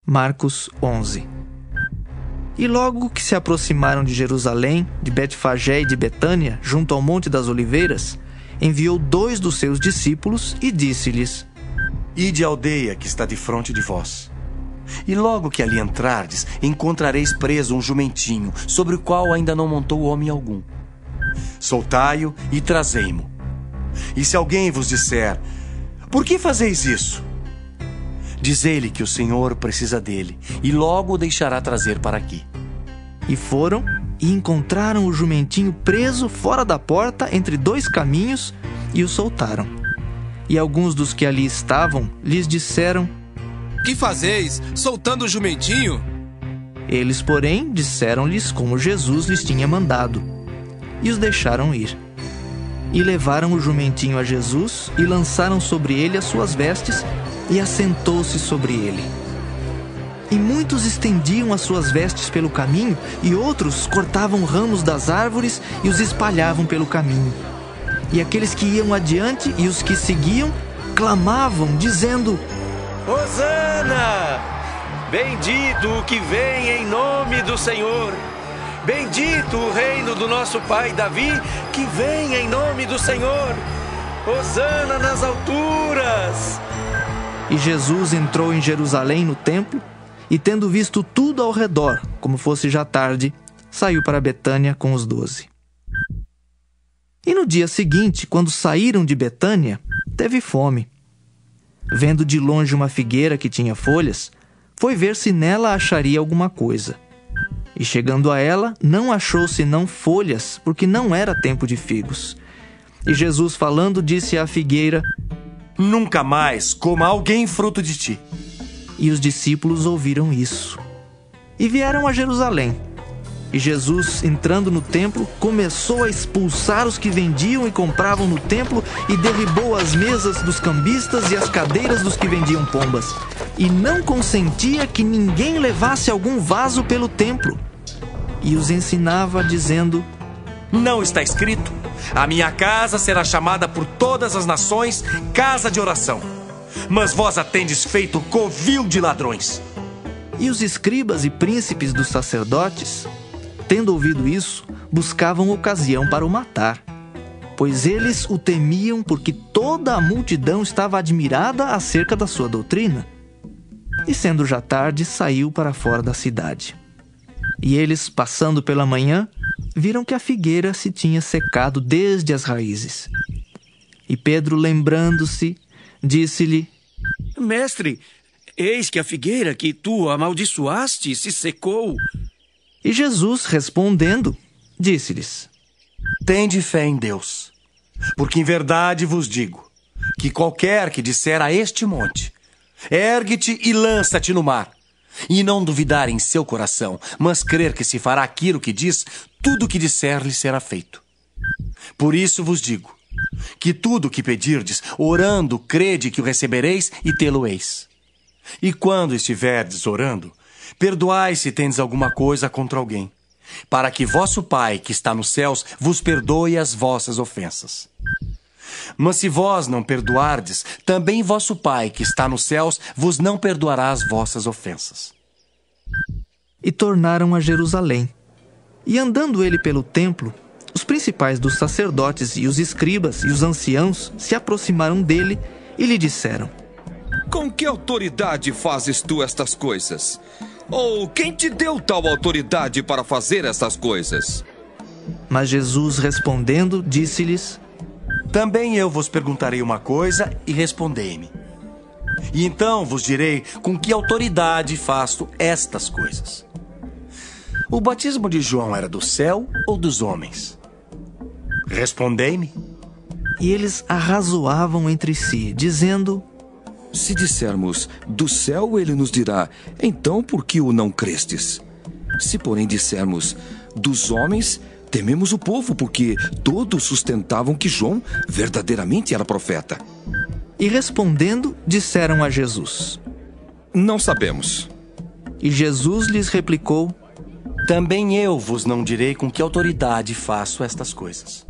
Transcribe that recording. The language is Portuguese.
Marcos 11. E logo que se aproximaram de Jerusalém, de Betfagé e de Betânia, junto ao Monte das Oliveiras, enviou 2 dos seus discípulos e disse-lhes: Ide à aldeia que está defronte de vós. E logo que ali entrardes, encontrareis preso um jumentinho, sobre o qual ainda não montou homem algum. Soltai-o e trazei-mo. E se alguém vos disser: Por que fazeis isso? Dizei-lhe que o Senhor precisa dele, e logo o deixará trazer para aqui. E foram e encontraram o jumentinho preso fora da porta entre 2 caminhos e o soltaram. E alguns dos que ali estavam lhes disseram: Que fazeis, soltando o jumentinho? Eles, porém, disseram-lhes como Jesus lhes tinha mandado, e os deixaram ir. E levaram o jumentinho a Jesus e lançaram sobre ele as suas vestes, e assentou-se sobre ele. E muitos estendiam as suas vestes pelo caminho, e outros cortavam ramos das árvores e os espalhavam pelo caminho. E aqueles que iam adiante e os que seguiam clamavam, dizendo: Hosana! Bendito o que vem em nome do Senhor! Bendito o reino do nosso pai Davi, que vem em nome do Senhor! Hosana nas alturas! E Jesus entrou em Jerusalém no templo, e tendo visto tudo ao redor, como fosse já tarde, saiu para Betânia com os 12. E no dia seguinte, quando saíram de Betânia, teve fome. Vendo de longe uma figueira que tinha folhas, foi ver se nela acharia alguma coisa. E chegando a ela, não achou senão folhas, porque não era tempo de figos. E Jesus, falando, disse à figueira: Nunca mais coma alguém fruto de ti. E os discípulos ouviram isso. E vieram a Jerusalém. E Jesus, entrando no templo, começou a expulsar os que vendiam e compravam no templo, e derribou as mesas dos cambistas e as cadeiras dos que vendiam pombas. E não consentia que ninguém levasse algum vaso pelo templo. E os ensinava, dizendo: Não está escrito: A minha casa será chamada por todas as nações casa de oração. Mas vós a tendes feito covil de ladrões. E os escribas e príncipes dos sacerdotes, tendo ouvido isso, buscavam ocasião para o matar, pois eles o temiam, porque toda a multidão estava admirada acerca da sua doutrina. E sendo já tarde, saiu para fora da cidade. E eles, passando pela manhã, viram que a figueira se tinha secado desde as raízes. E Pedro, lembrando-se, disse-lhe: Mestre, eis que a figueira que tu amaldiçoaste se secou. E Jesus, respondendo, disse-lhes: Tende fé em Deus, porque em verdade vos digo, que qualquer que disser a este monte: Ergue-te e lança-te no mar, e não duvidar em seu coração, mas crer que se fará aquilo que diz, tudo o que disser lhe será feito. Por isso vos digo, que tudo o que pedirdes, orando, crede que o recebereis e tê-lo-eis. E quando estiverdes orando, perdoai se tendes alguma coisa contra alguém, para que vosso Pai, que está nos céus, vos perdoe as vossas ofensas. Mas se vós não perdoardes, também vosso Pai, que está nos céus, vos não perdoará as vossas ofensas. E tornaram a Jerusalém. E andando ele pelo templo, os principais dos sacerdotes e os escribas e os anciãos se aproximaram dele e lhe disseram: Com que autoridade fazes tu estas coisas? Ou quem te deu tal autoridade para fazer estas coisas? Mas Jesus, respondendo, disse-lhes: Também eu vos perguntarei uma coisa e respondei-me. E então vos direi com que autoridade faço estas coisas. O batismo de João era do céu ou dos homens? Respondei-me. E eles arrazoavam entre si, dizendo: Se dissermos do céu, ele nos dirá: Então por que o não crestes? Se porém dissermos dos homens, tememos o povo, porque todos sustentavam que João verdadeiramente era profeta. E respondendo, disseram a Jesus: Não sabemos. E Jesus lhes replicou: Também eu vos não direi com que autoridade faço estas coisas.